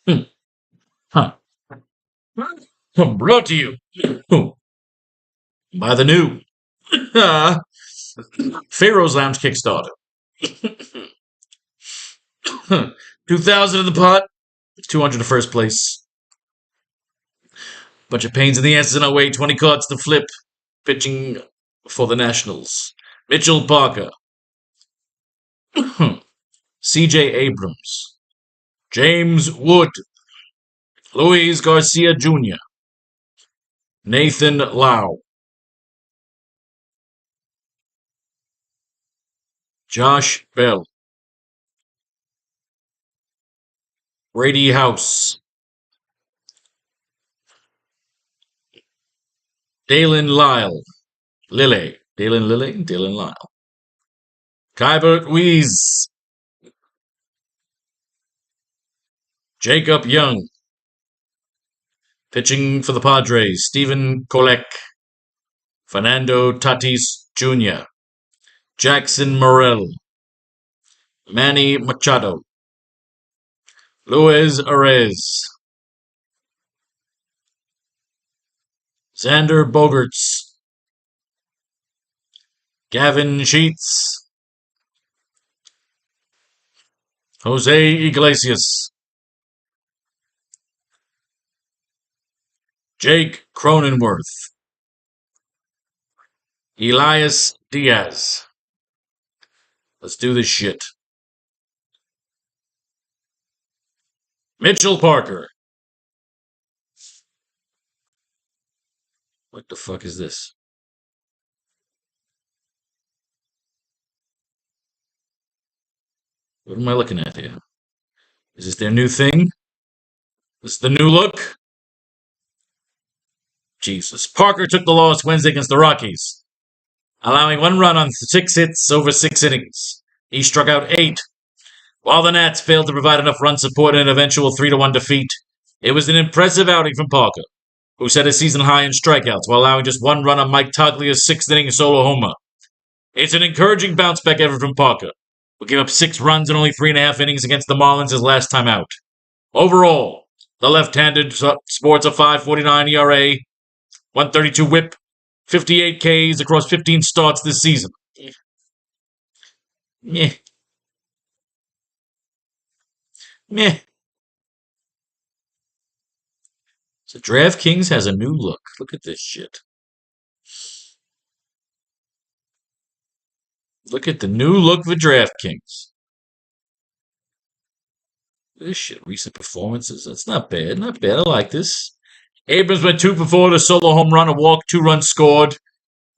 Hmm. Huh. Brought to you by the new Faro's Lounge Kickstarter. 2,000 in the pot, 200 to first place. Bunch of pains in the asses in our way, 20 cards to flip. Pitching for the Nationals. Mitchell Parker. C.J. Abrams. James Wood. Luis Garcia Jr. Nathan Lau. Josh Bell. Brady House. Dalen Lyle. Dalen Lyle. Kybert Weeze. Jacob Young. Pitching for the Padres, Stephen Kolek. Fernando Tatis Jr. Jackson Morrell. Manny Machado. Luis Arez. Xander Bogaerts. Gavin Sheets. Jose Iglesias. Jake Cronenworth. Elias Diaz. Let's do this shit. Mitchell Parker. What the fuck is this? What am I looking at here? Is this their new thing? This is the new look? Jesus. Parker took the loss Wednesday against the Rockies, allowing 1 run on 6 hits over 6 innings. He struck out 8. While the Nats failed to provide enough run support in an eventual 3-1 defeat, it was an impressive outing from Parker, who set a season high in strikeouts while allowing just 1 run on Mike Taglia's 6th-inning solo homer. It's an encouraging bounce-back effort from Parker, who gave up 6 runs in only 3.5 innings against the Marlins his last time out. Overall, the left-handed sports a 5.49 ERA, 132 whip, 58 Ks across 15 starts this season. Meh. So Draftkings has a new look. Look at this shit. Look at the new look for Draftkings. This shit, recent performances. That's not bad. Not bad. I like this. Abrams went 2 for 4 with a solo home run, a walk, 2 runs scored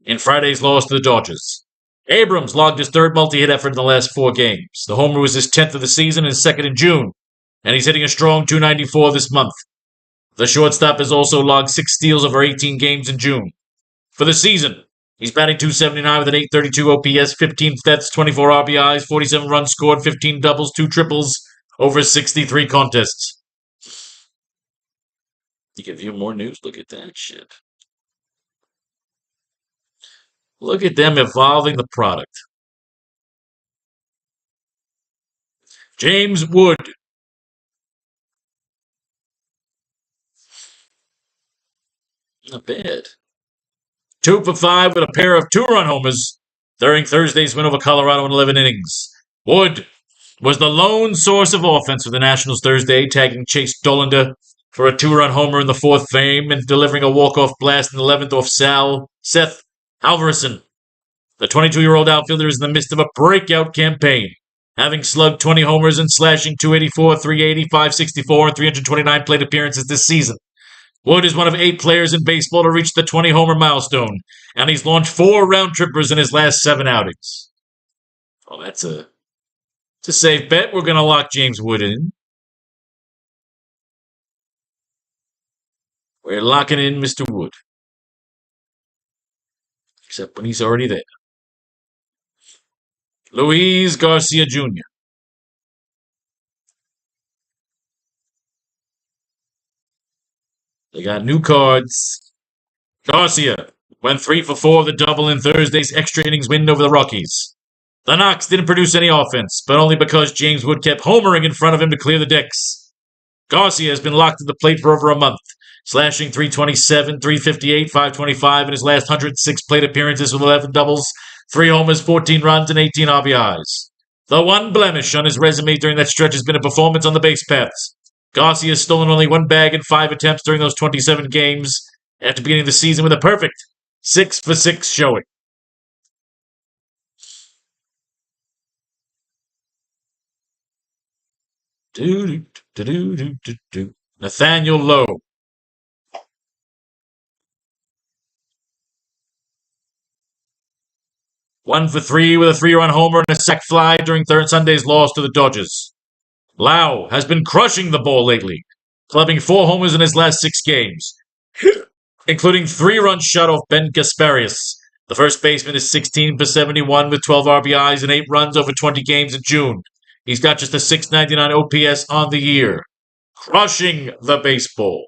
in Friday's loss to the Dodgers. Abrams logged his 3rd multi-hit effort in the last 4 games. The homer was his 10th of the season and 2nd in June, and he's hitting a strong .294 this month. The shortstop has also logged 6 steals over 18 games in June. For the season, he's batting .279 with an .832 OPS, 15 deaths, 24 RBIs, 47 runs scored, 15 doubles, 2 triples, over 63 contests. You can view more news. Look at that shit. Look at them evolving the product. James Wood. Not bad. 2 for 5 with a pair of 2-run homers during Thursday's win over Colorado in 11 innings. Wood was the lone source of offense for the Nationals Thursday, tagging Chase Dollander for a 2-run homer in the 4th frame and delivering a walk-off blast in the 11th off Seth Halverson. The 22-year-old outfielder is in the midst of a breakout campaign, having slugged 20 homers and slashing .284, .380, .564, and 329 plate appearances this season. Wood is one of 8 players in baseball to reach the 20-homer milestone, and he's launched 4 round-trippers in his last 7 outings. Oh, it's a safe bet. We're going to lock James Wood in. We're locking in Mr. Wood. Except when he's already there. Luis Garcia Jr. They got new cards. Garcia went 3 for 4 with a double in Thursday's extra innings win over the Rockies. The Knox didn't produce any offense, but only because James Wood kept homering in front of him to clear the decks. Garcia has been locked at the plate for over a month, slashing .327, .358, .525 in his last 106 plate appearances with 11 doubles, 3 homers, 14 runs, and 18 RBIs. The one blemish on his resume during that stretch has been a performance on the base paths. Garcia has stolen only 1 bag in 5 attempts during those 27 games, after beginning the season with a perfect 6-for-6 showing. Nathaniel Lowe. 1 for 3 with a 3-run homer and a sac fly during Sunday's loss to the Dodgers. Lau has been crushing the ball lately, clubbing 4 homers in his last 6 games, including 3 runs shot off Ben Gasparius. The first baseman is 16 for 71 with 12 RBIs and 8 runs over 20 games in June. He's got just a .699 OPS on the year. Crushing the baseball.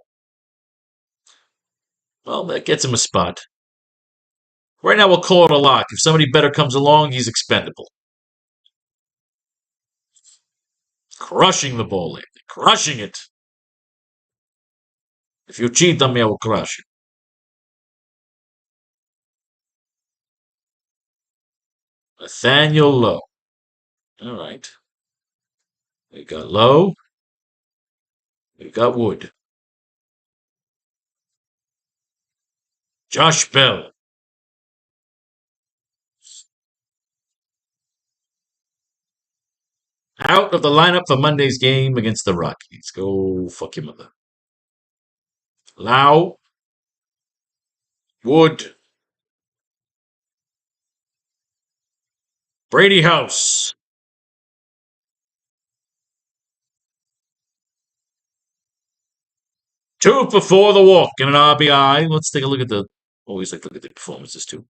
Well, that gets him a spot. Right now, we'll call it a lock. If somebody better comes along, he's expendable. Crushing the ball lately. Crushing it. If you cheat on me, I will crush it. Nathaniel Lowe. All right. We got Lowe. We got Wood. Josh Bell. Out of the lineup for Monday's game against the Rockies. Go fuck your mother. Lau. Wood. Brady House. Two for 4 the walk and an RBI. Let's take a look at the. Always like to look at the performances too.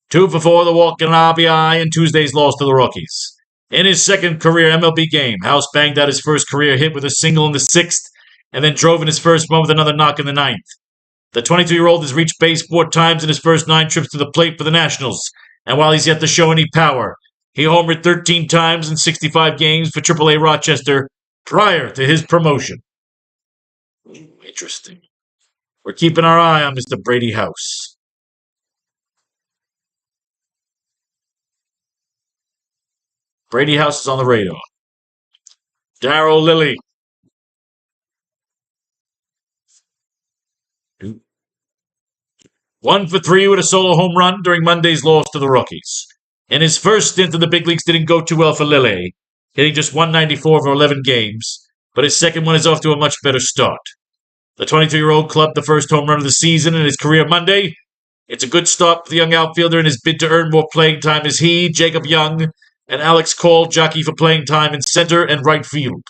2 for 4 the walk and an RBI in Tuesday's loss to the Rockies. In his second career MLB game, House banged out his first career hit with a single in the 6th and then drove in his first one with another knock in the 9th. The 22-year-old has reached base 4 times in his first 9 trips to the plate for the Nationals, and while he's yet to show any power, he homered 13 times in 65 games for AAA Rochester prior to his promotion. Interesting. We're keeping our eye on Mr. Brady House. Brady House is on the radar. Darrell Lilly. 1 for 3 with a solo home run during Monday's loss to the Rockies. In his first stint in the big leagues didn't go too well for Lilly, hitting just .194 over 11 games, but his second one is off to a much better start. The 22-year-old clubbed the first home run of the season in his career Monday. It's a good start for the young outfielder in his bid to earn more playing time as he, Jacob Young, and Alex Cole jockey for playing time in center and right field.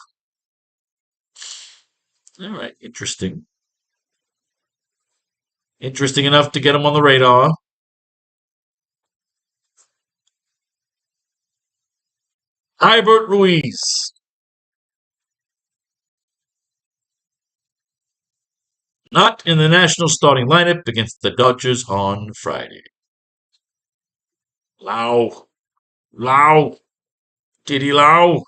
All right, interesting. Interesting enough to get him on the radar. Hybert Ruiz. Not in the national starting lineup against the Dodgers on Friday. Lau. Diddy Lau.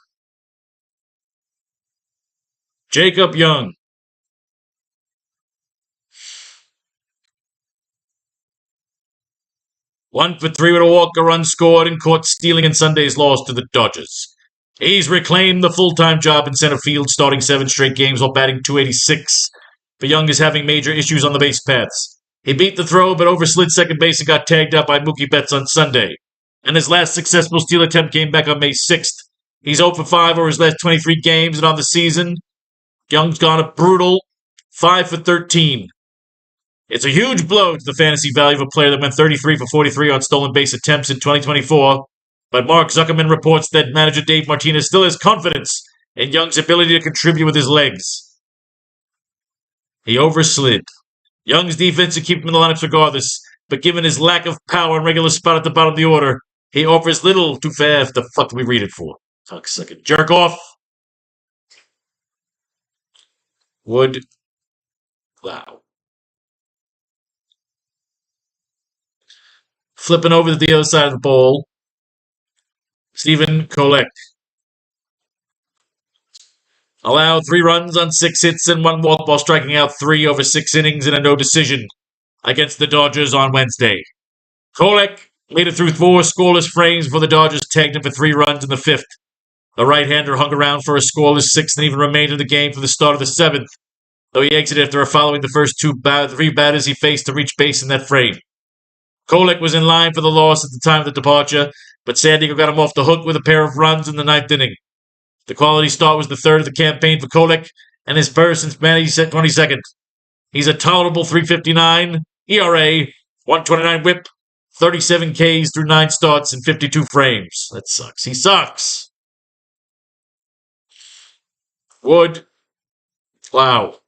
Jacob Young. 1 for 3 with a walk, a run scored, and caught stealing in Sunday's loss to the Dodgers. He's reclaimed the full-time job in center field, starting 7 straight games while batting .286. But Young is having major issues on the base paths. He beat the throw, but overslid second base and got tagged out by Mookie Betts on Sunday. And his last successful steal attempt came back on May 6th. He's 0 for 5 over his last 23 games, and on the season, Young's gone a brutal 5 for 13. It's a huge blow to the fantasy value of a player that went 33 for 43 on stolen base attempts in 2024. But Mark Zuckerman reports that manager Dave Martinez still has confidence in Young's ability to contribute with his legs. He overslid. Young's defense will keep him in the lineups regardless, but given his lack of power and regular spot at the bottom of the order, he offers little too fast. The fuck do we read it for? Cocksucker. Jerk off. Wood. Wow. Flipping over to the other side of the ball. Stephen Kolek. allowed 3 runs on 6 hits and 1 walk while striking out 3 over 6 innings in a no decision against the Dodgers on Wednesday. Kolek made it through 4 scoreless frames before the Dodgers tagged him for 3 runs in the 5th. The right-hander hung around for a scoreless 6th and even remained in the game for the start of the 7th, though he exited after following the first 3 batters he faced to reach base in that frame. Kolek was in line for the loss at the time of the departure, but San Diego got him off the hook with a pair of runs in the 9th inning. The quality start was the 3rd of the campaign for Kolek and his first since May 22nd. He's a tolerable .359 ERA, 129 WHIP, 37 Ks through 9 starts and 52 frames. That sucks. He sucks. Wood. Wow.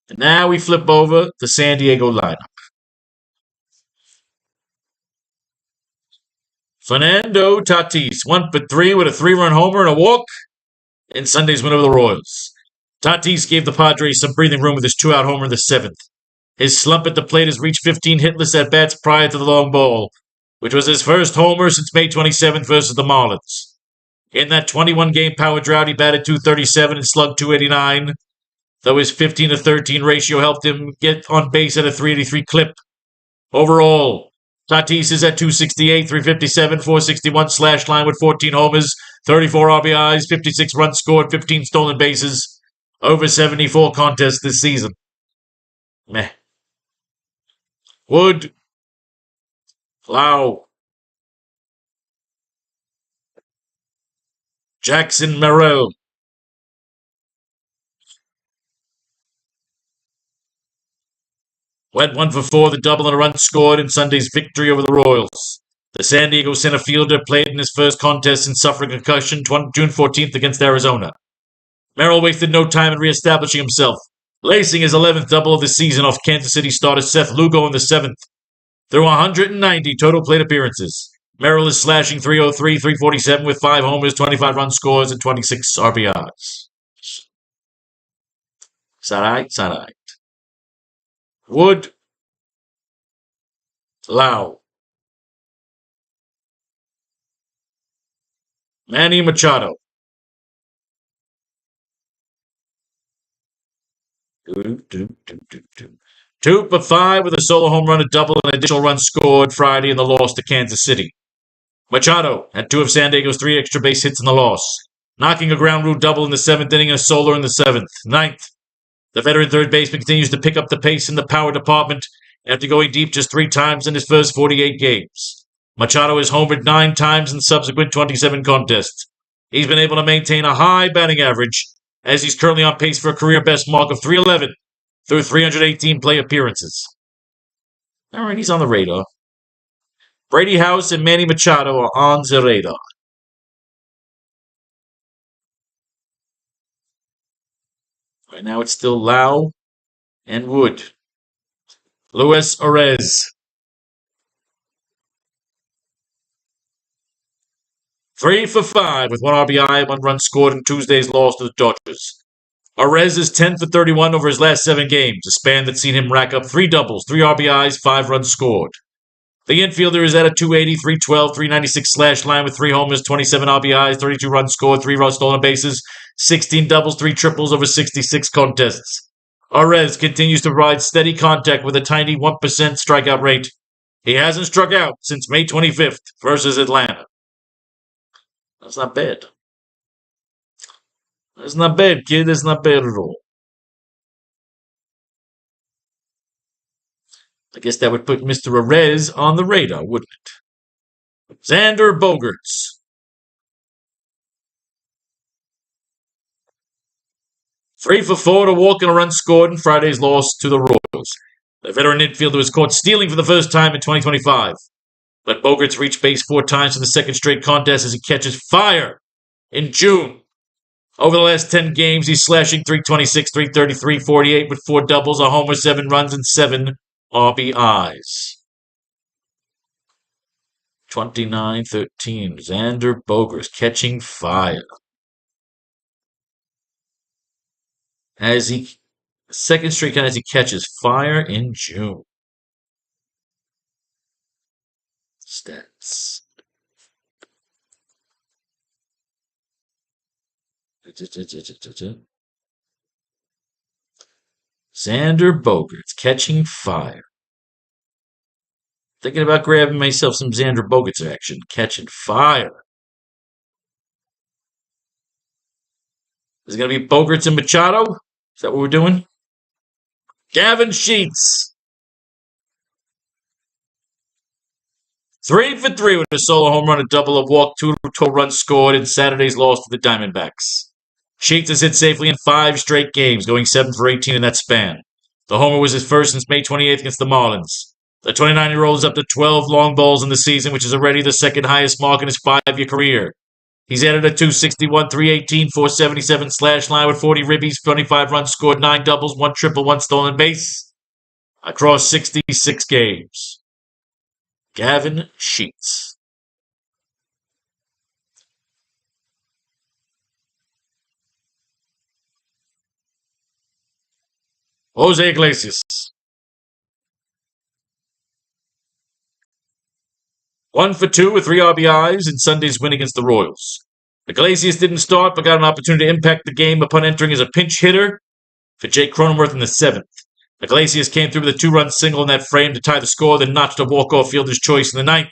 And now we flip over the San Diego lineup. Fernando Tatis, 1 for 3 with a 3-run homer and a walk in Sunday's win over the Royals. Tatis gave the Padres some breathing room with his 2-out homer in the 7th. His slump at the plate has reached 15 hitless at-bats prior to the long ball, which was his first homer since May 27th versus the Marlins. In that 21-game power drought, he batted .237 and slugged .289, though his 15-13 ratio helped him get on base at a .383 clip. Overall, Tatis is at .268, .357, .461 slash line with 14 homers, 34 RBIs, 56 runs scored, 15 stolen bases, over 74 contests this season. Meh. Wood. Lau. Jackson Merrill. Went 1 for 4, the double and a run scored in Sunday's victory over the Royals. The San Diego center fielder played in his first contest since suffering concussion June 14th against Arizona. Merrill wasted no time in reestablishing himself, lacing his 11th double of the season off Kansas City starter Seth Lugo in the 7th. Through 190 total plate appearances, Merrill is slashing .303, .347 with 5 homers, 25 run scores, and 26 RBIs. It's all right. Wood. Lau. Manny Machado. Two for 5 with a solo home run, a double, and additional runs scored Friday in the loss to Kansas City. Machado had 2 of San Diego's 3 extra base hits in the loss, knocking a ground rule double in the 7th inning and a solo in the 7th. 9th, the veteran third baseman continues to pick up the pace in the power department after going deep just 3 times in his first 48 games. Machado has homered 9 times in subsequent 27 contests. He's been able to maintain a high batting average, as he's currently on pace for a career best mark of .311 through 318 play appearances. All right, he's on the radar. Brady House and Manny Machado are on the radar. Right now it's still Lau and Wood. Luis Orez. 3 for 5 with 1 RBI and 1 run scored in Tuesday's loss to the Dodgers. Orez is 10 for 31 over his last 7 games, a span that's seen him rack up 3 doubles, 3 RBIs, 5 runs scored. The infielder is at a .280, .312, .396 slash line with 3 homers, 27 RBIs, 32 runs scored, 3 runs stolen bases, 16 doubles, 3 triples over 66 contests. Orez continues to provide steady contact with a tiny 1% strikeout rate. He hasn't struck out since May 25th versus Atlanta. That's not bad. That's not bad, kid. That's not bad at all. I guess that would put Mr. Orez on the radar, wouldn't it? Xander Bogaerts. 3 for 4 to walk and a run scored in Friday's loss to the Royals. The veteran infielder was caught stealing for the first time in 2025. But Bogaerts reached base 4 times in the second straight contest as he catches fire in June. Over the last 10 games, he's slashing .326, .333, .48 with 4 doubles, a homer, 7 runs, and 7 RBIs. 29-13. Xander Bogaerts catching fire. Second straight time as he catches fire in June. Stats. Xander Bogaerts catching fire. Thinking about grabbing myself some Xander Bogaerts action. Catching fire. Is it going to be Bogaerts and Machado? Is that what we're doing? Gavin Sheets. 3 for 3 with a solo home run, a double, a walk, 2 total runs scored in Saturday's loss to the Diamondbacks. Sheets has hit safely in 5 straight games, going 7 for 18 in that span. The homer was his first since May 28th against the Marlins. The 29-year-old is up to 12 long balls in the season, which is already the second highest mark in his 5-year career. He's added a 261, 318, 477 slash line with 40 ribbies, 25 runs scored, 9 doubles, 1 triple, 1 stolen base across 66 games. Gavin Sheets. Jose Iglesias. 1 for 2 with 3 RBIs in Sunday's win against the Royals. Iglesias didn't start, but got an opportunity to impact the game upon entering as a pinch hitter for Jake Cronenworth in the 7th. Iglesias came through with a 2-run single in that frame to tie the score, then notched a walk-off fielder's choice in the 9th.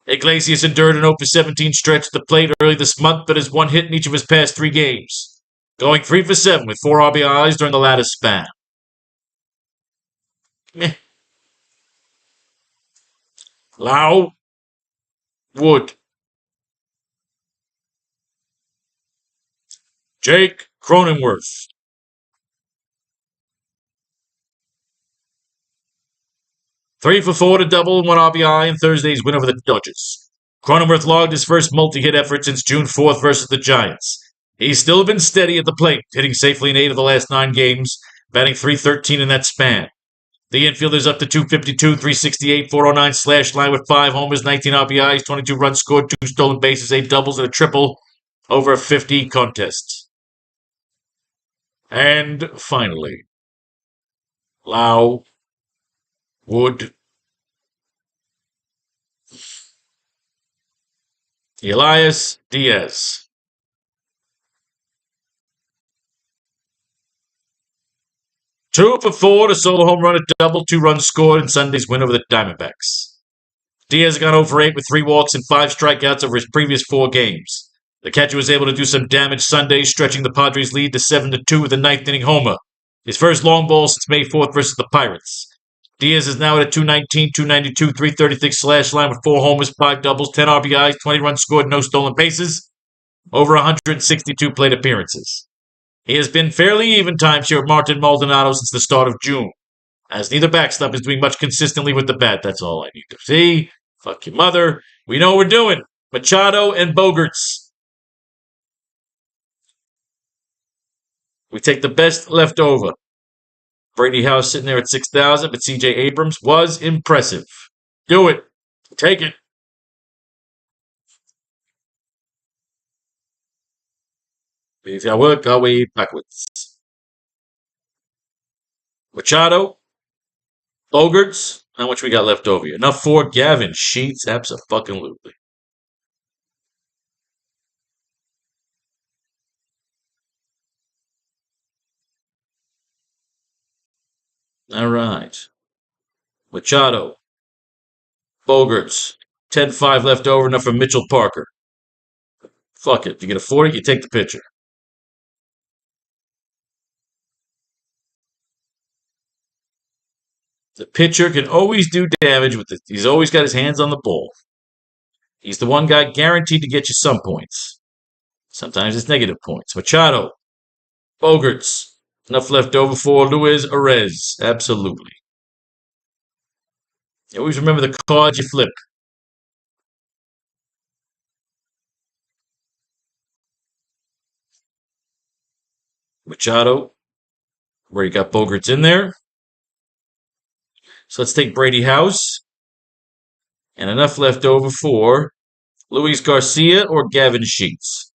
Iglesias endured an 0-for-17 stretch at the plate early this month, but has 1 hit in each of his past 3 games, going 3 for 7 with 4 RBIs during the latter span. Meh. Lau. Wood. Jake Cronenworth. 3 for 4 to double and 1 RBI in Thursday's win over the Dodgers. Cronenworth logged his first multi-hit effort since June 4th versus the Giants. He's still been steady at the plate, hitting safely in 8 of the last 9 games, batting .313 in that span. The infielder's up to 252, 368, 409 slash line with 5 homers, 19 RBIs, 22 runs scored, 2 stolen bases, 8 doubles, and a triple over 50 contests. And finally, Lau. Wood. Elias Diaz. 2 for 4 to solo home run, a double, 2 runs scored in Sunday's win over the Diamondbacks. Diaz got 0 for 8 with 3 walks and 5 strikeouts over his previous 4 games. The catcher was able to do some damage Sunday, stretching the Padres' lead to 7-2 with a 9th-inning homer. His first long ball since May 4th versus the Pirates. Diaz is now at a 219, 292, 336 slash line with 4 homers, 5 doubles, 10 RBIs, 20 runs scored, no stolen bases, over 162 plate appearances. He has been fairly even timeshare with Martin Maldonado since the start of June, as neither backstop is doing much consistently with the bat. That's all I need to see. Fuck your mother. We know what we're doing. Machado and Bogaerts. We take the best left over. Brady House sitting there at 6,000, but C.J. Abrams was impressive. Do it. Take it. If I work our way backwards. Machado. Bogaerts. How much we got left over here? Enough for Gavin Sheets. Abso-fucking-lutely. All right. Machado. Bogaerts. 10-5 left over, enough for Mitchell Parker. Fuck it. If you can afford it, you take the pitcher. The pitcher can always do damage with it. He's always got his hands on the ball. He's the one guy guaranteed to get you some points. Sometimes it's negative points. Machado. Bogaerts. Enough left over for Luis Arez. Absolutely. You always remember the cards you flip. Machado. Where you got Bogaerts in there. So let's take Brady House. And enough left over for Luis Garcia or Gavin Sheets.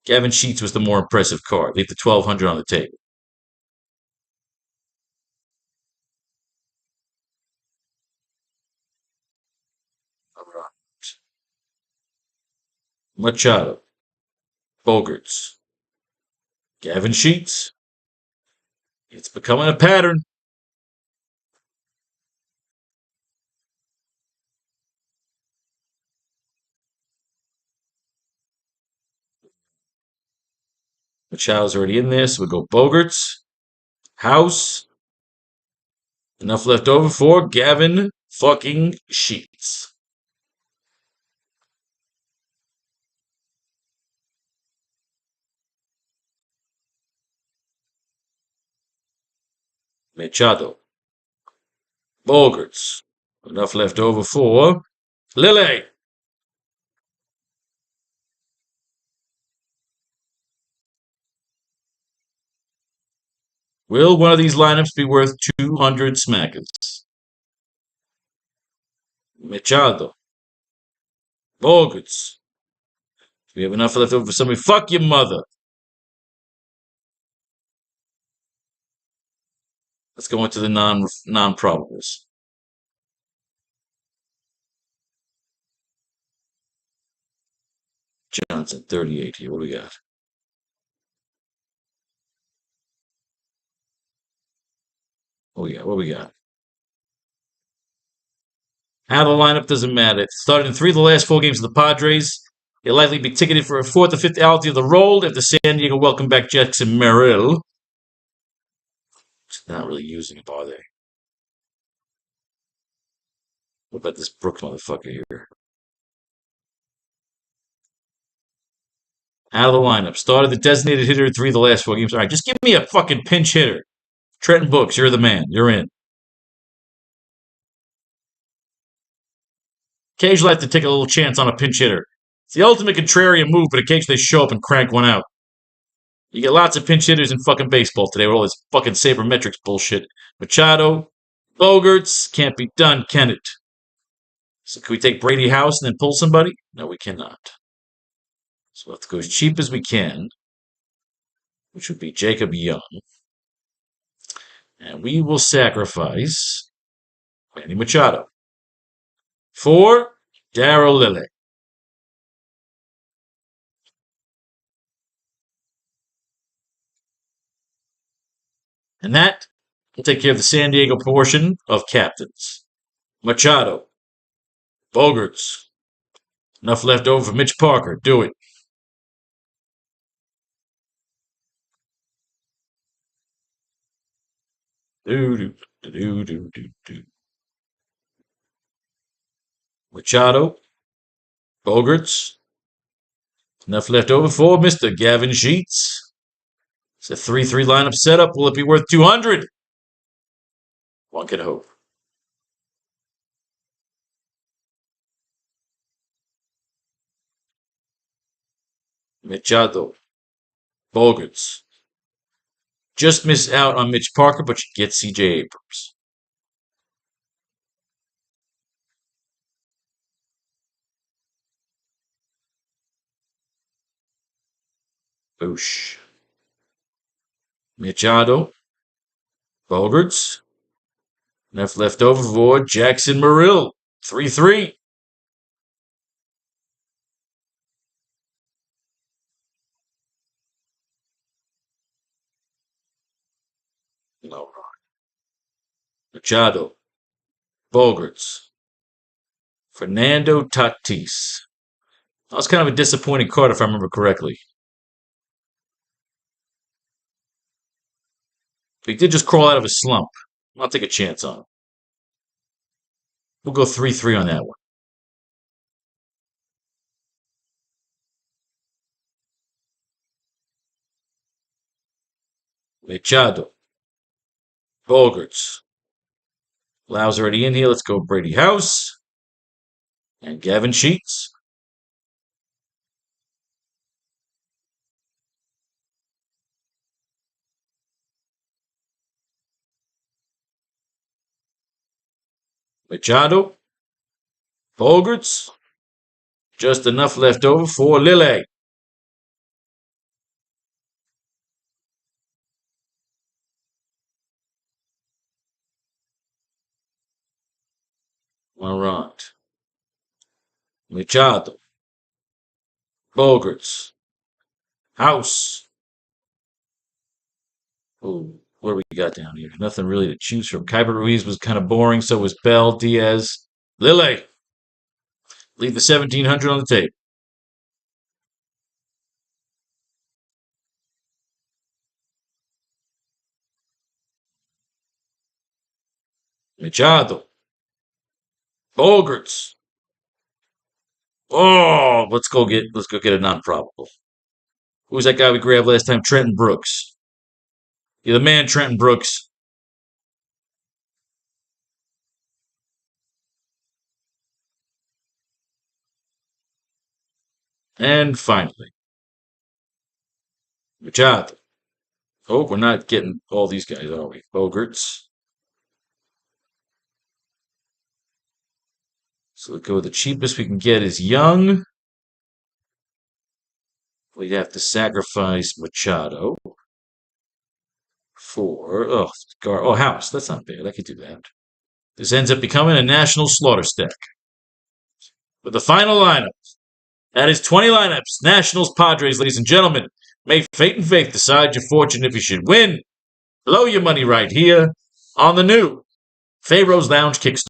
Gavin Sheets was the more impressive card. Leave the 1,200 on the table. All right. Machado. Bogaerts. Gavin Sheets. It's becoming a pattern. Machado's already in there, so we go Bogarts. House. Enough left over for Gavin fucking Sheets. Machado. Bogarts. Enough left over for Lily. Will one of these lineups be worth 200 smackers? Machado. Bogarts. Do we have enough left over for somebody? Fuck your mother. Let's go into the non-probables. Johnson, 38 here. What do we got? What we got? How the lineup doesn't matter. It started in 3 of the last 4 games of the Padres. He'll likely be ticketed for a 4th or 5th outing of the role if the San Diego welcome back Jackson Merrill. Not really using him, are they? What about this Brooks motherfucker here? Out of the lineup. Started the designated hitter in 3 of the last 4 games. All right, just give me a fucking pinch hitter. Trenton Books, you're the man. You're in. Occasionally I have to take a little chance on a pinch hitter. It's the ultimate contrarian move, but occasionally they show up and crank one out. You get lots of pinch hitters in fucking baseball today with all this fucking sabermetrics bullshit. Machado, Bogarts, can't be done, can it? So can we take Brady House and then pull somebody? No, we cannot. So we'll have to go as cheap as we can, which would be Jacob Young. And we will sacrifice Manny Machado for Darrell Lilly. And that will take care of the San Diego portion of captains. Machado, Bogarts. Enough left over for Mitch Parker. Do it. Do. Machado, Bogarts. Enough left over for Mr. Gavin Sheets. It's a 3-3 lineup setup. Will it be worth 200? One can hope. Machado, Bogarts. Just miss out on Mitch Parker, but you get C.J. Abrams. Boosh. Machado, Bogarts. Enough left over for Jackson Merrill. 3-3. No. Machado, Bogarts, Fernando Tatis. That was kind of a disappointing card, if I remember correctly. But he did just crawl out of his slump. I'll take a chance on him. We'll go 3-3 on that one. Machado, Bogarts. Lau's already in here. Let's go Brady House and Gavin Sheets. Machado, Bogarts. Just enough left over for Lilly. All right. Machado, Bogarts, House, Oh, what do we got down here? Nothing really to choose from. Kyber Ruiz was kind of boring. So was Bell, Diaz, Lille. Leave the 1700 on the table. Machado. Bogarts. Oh, let's go get a non-probable. Who was that guy we grabbed last time? Trenton Brooks. Yeah, the man Trenton Brooks. And finally, Machado. Oh, we're not getting all these guys, are we? Bogarts. So we'll go with the cheapest we can get is Young. We'd have to sacrifice Machado for House. That's not bad. I could do that. This ends up becoming a national slaughter stack. With the final lineup, that is 20 lineups. Nationals, Padres, ladies and gentlemen. May fate and faith decide your fortune if you should win. Blow your money right here on the new Faro's Lounge Kickstarter.